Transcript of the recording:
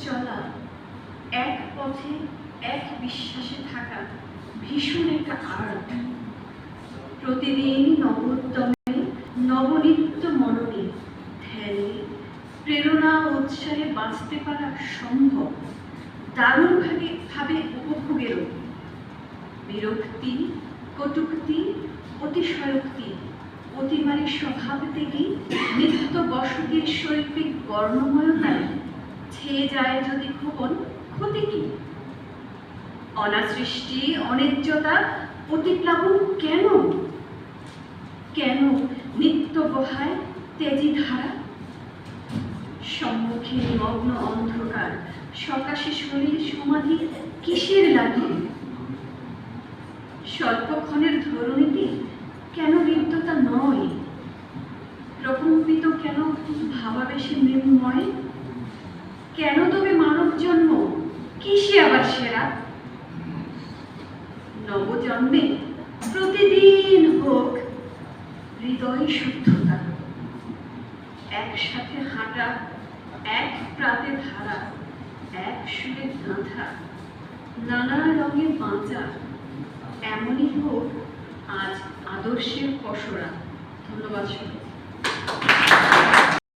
চলা, এক পথে এক বিশ্বাসে থাকা ভীষণ একটা আর্ট। প্রতিদিন নবোদ্যমে নবনিত্য মননে ধ্যানে প্রেরণা উৎসাহে বাঁচতে পারা সম্ভব দারুণভাবে উপভোগেরও। বিরক্তি, কটূক্তি, অতিশয়োক্তি, অতিমারী স্বভাব থেকে নিত্য বসতির শৈল্পিক বর্ণময়তায় ছেয়ে যায় যদি খোকন, ক্ষতি কি? অনাসৃষ্টি, অন্যায্যতা, অতিপ্লাবন কেন? কেন নিত্য বহায় তেজি ধারা? সম্মুখে নিমগ্ন অন্ধকার, সকাশে শরীর সমাধি কিসের লাগে? স্বল্পক্ষণের ধরণীতে কেন বিদ্যতা নয়? প্রকম্পিত কেন ভাবাবেশে মৃন্ময়? কেন তবে মানব জন্ম, কিসে আবার সেরা? নবজন্মে প্রতিদিন হোক হৃদয় শুদ্ধতা, একসাথে হাঁটা, এক প্রাতে ধারা, এক সুরে গাঁথা, নানা রঙে বাঁচা, এমনই হোক আজ আদর্শের পসরা। ধন্যবাদ সবাই।